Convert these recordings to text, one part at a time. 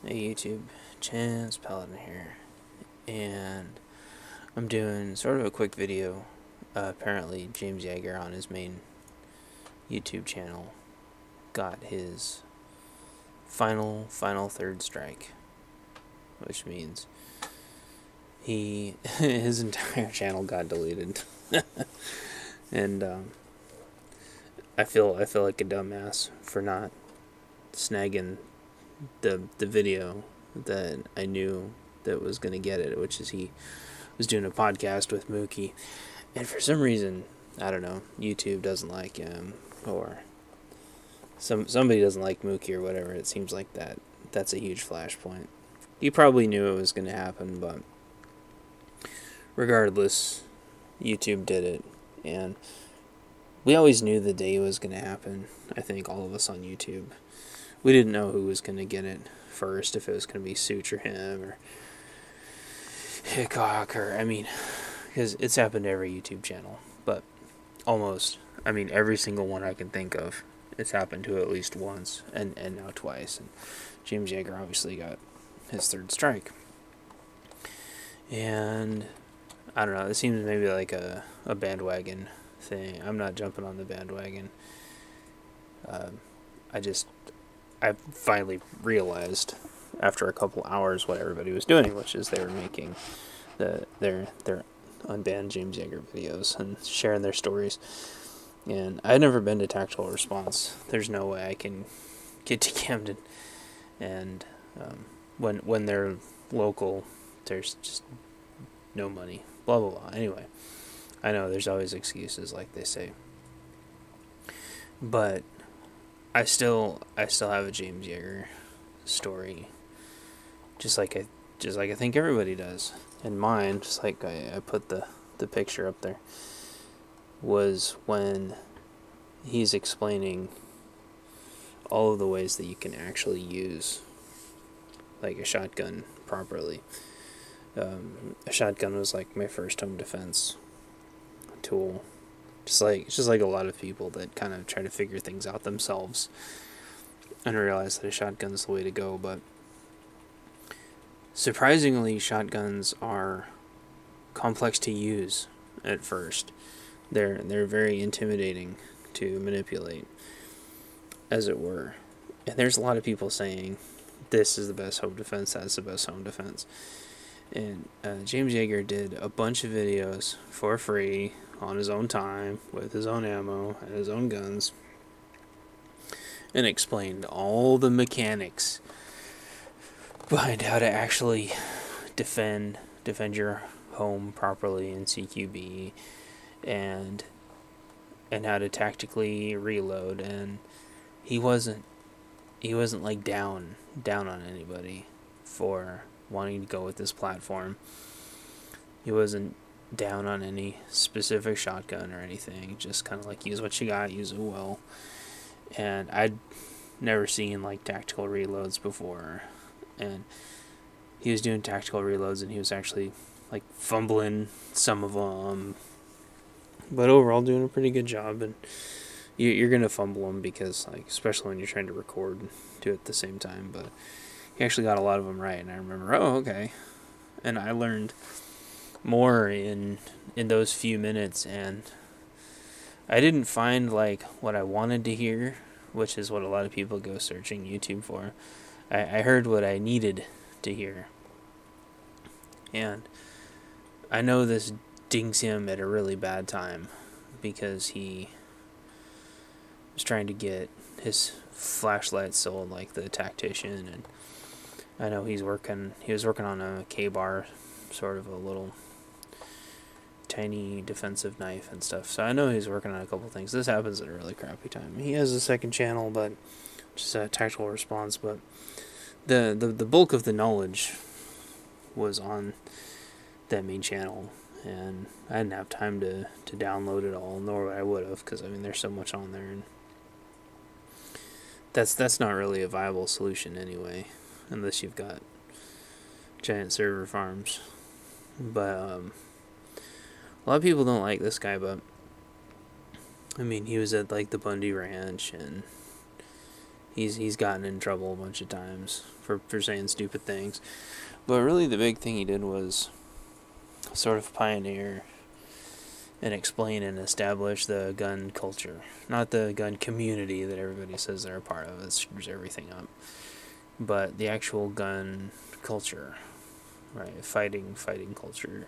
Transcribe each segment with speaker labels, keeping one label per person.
Speaker 1: Hey YouTube, Chance Paladin here, and I'm doing sort of a quick video. Apparently James Yeager on his main YouTube channel got his final third strike, which means his entire channel got deleted. And I feel like a dumbass for not snagging the video that I knew that was going to get it, which is he was doing a podcast with Mookie, and for some reason, I don't know, YouTube doesn't like him, or somebody doesn't like Mookie or whatever. It seems like that's a huge flashpoint. He probably knew it was going to happen, but regardless, YouTube did it, and we always knew the day was going to happen. I think all of us on YouTube, we didn't know who was going to get it first, if it was going to be Such or him or Hickok, or, because it's happened to every YouTube channel, but almost, every single one I can think of, it's happened to at least once, and now twice, and James Yeager obviously got his third strike. And I don't know, it seems maybe like a bandwagon thing. I'm not jumping on the bandwagon. I finally realized after a couple hours what everybody was doing, which is they were making their Unban James Yeager videos and sharing their stories. And I'd never been to Tactical Response. There's no way I can get to Camden. And when they're local, there's just no money. Blah blah blah. Anyway, I know there's always excuses, like they say. But I still have a James Yeager story, just like I think everybody does. And mine, just like I put the picture up there, was when he's explaining all of the ways that you can actually use like a shotgun properly. A shotgun was like my first home defense tool. Just like a lot of people that kind of try to figure things out themselves and realize that a shotgun is the way to go. But surprisingly, shotguns are complex to use at first. They're very intimidating to manipulate, as it were. And there's a lot of people saying this is the best home defense, that's the best home defense. And James Yeager did a bunch of videos for free on his own time with his own ammo and his own guns, and explained all the mechanics behind how to actually defend your home properly in CQB, and how to tactically reload. And he wasn't like down on anybody for wanting to go with this platform. He wasn't down on any specific shotgun or anything, just kind of like, use what you got, use it well. And I'd never seen like tactical reloads before, and he was doing tactical reloads and he was actually like fumbling some of them, but overall doing a pretty good job. And you're gonna fumble them because, like, especially when you're trying to record and do it at the same time, but he actually got a lot of them right. And I remember, oh, okay. And I learned more in those few minutes, and I didn't find like what I wanted to hear, which is what a lot of people go searching YouTube for. I heard what I needed to hear. And I know this dings him at a really bad time, because he was trying to get his flashlight sold like the tactician, and I know he was working on a K-bar, sort of a little tiny defensive knife and stuff. So I know he's working on a couple things. This happens at a really crappy time. He has a second channel, but just a Tactical Response, but the bulk of the knowledge was on that main channel, and I didn't have time to download it all, nor I would have, because there's so much on there, and that's not really a viable solution anyway, unless you've got giant server farms. But a lot of people don't like this guy, but he was at like the Bundy Ranch, and He's gotten in trouble a bunch of times for saying stupid things. But really the big thing he did was sort of pioneer and explain and establish the gun culture. Not the gun community that everybody says they're a part of. It screws everything up. But the actual gun culture, right? Fighting culture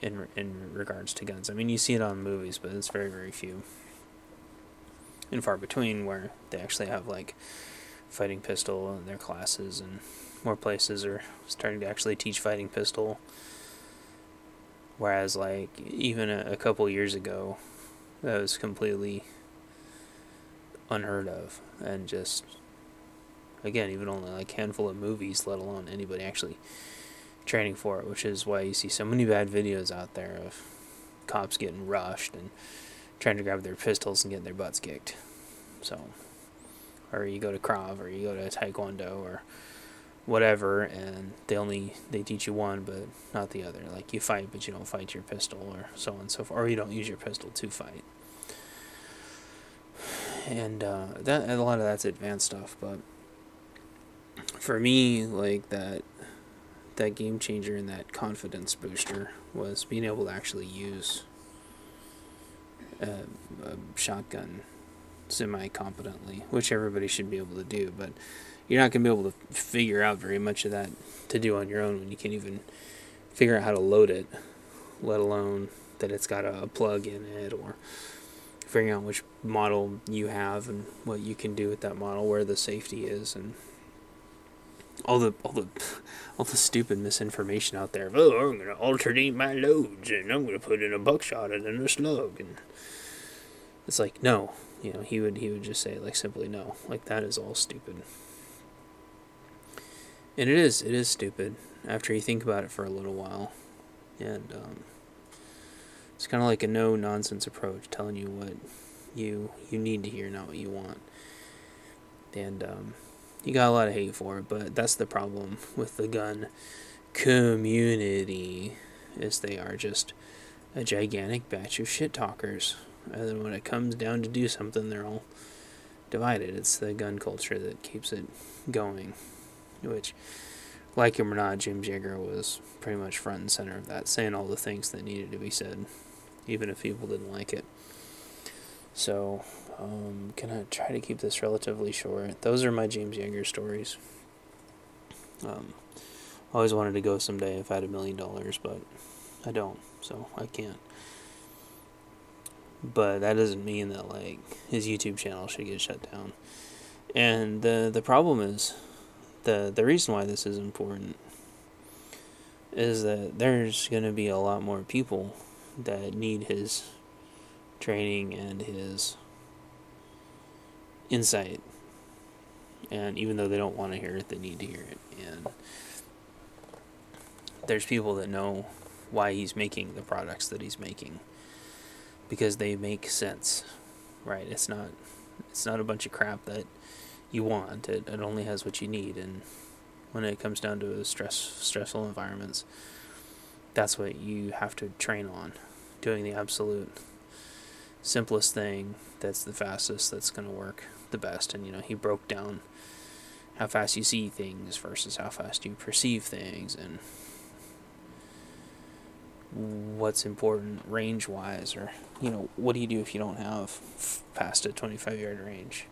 Speaker 1: in regards to guns. I mean, you see it on movies, but it's very, very few and far between where they actually have like fighting pistol in their classes, and more places are starting to actually teach fighting pistol. Whereas, like, even a couple years ago, that was completely unheard of. And just, again, even only like a handful of movies, let alone anybody actually training for it. Which is why you see so many bad videos out there of cops getting rushed and trying to grab their pistols and getting their butts kicked. So, or you go to Krav, or you go to Taekwondo, or whatever, and they teach you one but not the other. Like, you fight but you don't fight your pistol, or so on and so forth, or you don't use your pistol to fight. And that, a lot of that's advanced stuff. But for me, like, that game changer and that confidence booster was being able to actually use a shotgun semi-competently, which everybody should be able to do, but you're not going to be able to figure out very much of that to do on your own when you can't even figure out how to load it, let alone that it's got a plug in it, or figuring out which model you have and what you can do with that model, where the safety is, and all the stupid misinformation out there. Oh, I'm going to alternate my loads, and I'm going to put in a buckshot and then a slug, and it's like, no, you know, he would just say, like, simply no. Like, that is all stupid. And it is stupid after you think about it for a little while. And it's kind of like a no-nonsense approach, telling you what you need to hear, not what you want. And you got a lot of hate for it, but that's the problem with the gun community, is they are just a gigantic batch of shit talkers. And then when it comes down to do something, they're all divided. It's the gun culture that keeps it going. Which, like him or not, James Yeager was pretty much front and center of that, saying all the things that needed to be said, even if people didn't like it. So, I'm gonna try to keep this relatively short. Those are my James Yeager stories. Always wanted to go someday if I had $1 million, but I don't, so I can't. But that doesn't mean that, like, his YouTube channel should get shut down. And the problem is, the reason why this is important is that there's going to be a lot more people that need his training and his insight. And even though they don't want to hear it, they need to hear it. And there's people that know why he's making the products that he's making, because they make sense, right? It's not a bunch of crap that you want. It only has what you need. And when it comes down to stressful environments, that's what you have to train on, doing the absolute simplest thing that's the fastest, that's going to work the best. And, you know, he broke down how fast you see things versus how fast you perceive things, and what's important range-wise, or, you know, what do you do if you don't have past a 25-yard range,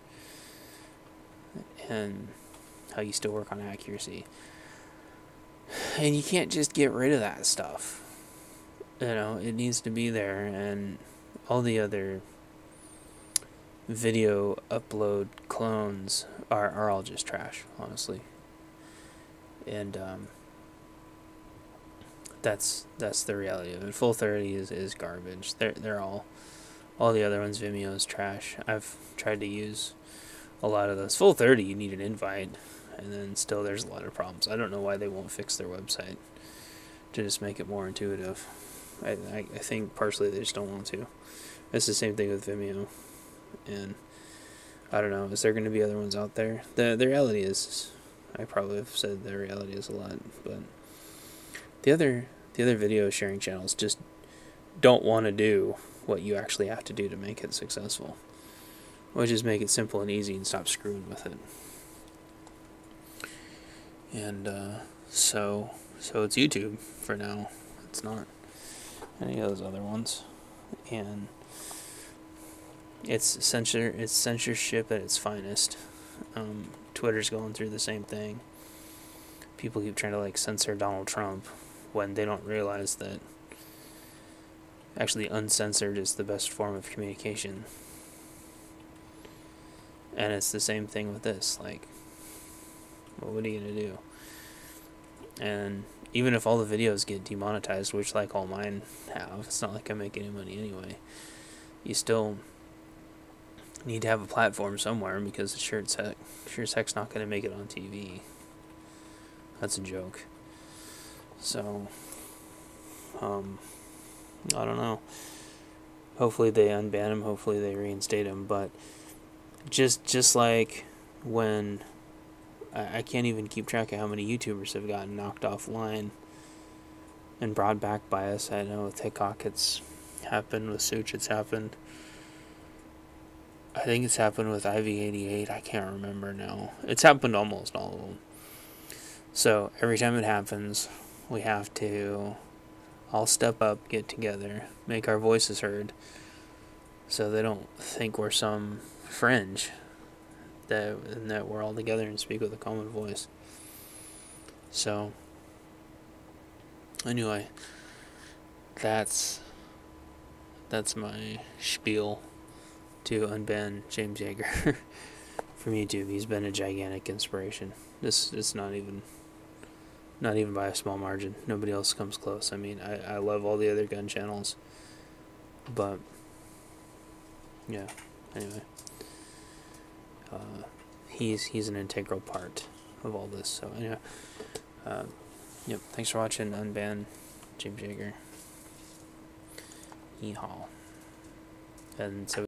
Speaker 1: and how you still work on accuracy. And you can't just get rid of that stuff. You know, it needs to be there, and all the other video upload clones are all just trash, honestly. And that's the reality of it. Full 30 is garbage. They're all the other ones. Vimeo's trash. I've tried to use a lot of those. Full 30, you need an invite, and then still there's a lot of problems. I don't know why they won't fix their website to just make it more intuitive. I think partially they just don't want to. It's the same thing with Vimeo. And I don't know, is there going to be other ones out there? The reality is, I probably have said the reality is a lot, but the other video sharing channels just don't want to do what you actually have to do to make it successful. Or just make it simple and easy and stop screwing with it. And so it's YouTube for now. It's not any of those other ones. And it's censorship at its finest. Twitter's going through the same thing. People keep trying to like censor Donald Trump when they don't realize that actually uncensored is the best form of communication. And it's the same thing with this. Like, well, what are you gonna do? And even if all the videos get demonetized, which like all mine have, it's not like I make any money anyway, you still need to have a platform somewhere, because it's sure as heck's not gonna make it on TV. That's a joke. So I don't know. Hopefully they unban him, hopefully they reinstate him, but just like when I can't even keep track of how many YouTubers have gotten knocked offline and brought back by us. I know with TikTok it's happened, with Such it's happened. I think it's happened with IV88, I can't remember now. It's happened to almost all of them. So every time it happens, we have to all step up, get together, make our voices heard, so they don't think we're some fringe, that we're all together and speak with a common voice. So anyway, that's my spiel to unban James Yeager from YouTube. He's been a gigantic inspiration. This is not even by a small margin. Nobody else comes close. I mean, I love all the other gun channels, but yeah, anyway, he's an integral part of all this. So anyway, yep, thanks for watching Unban James Yeager. Yeehaw. And so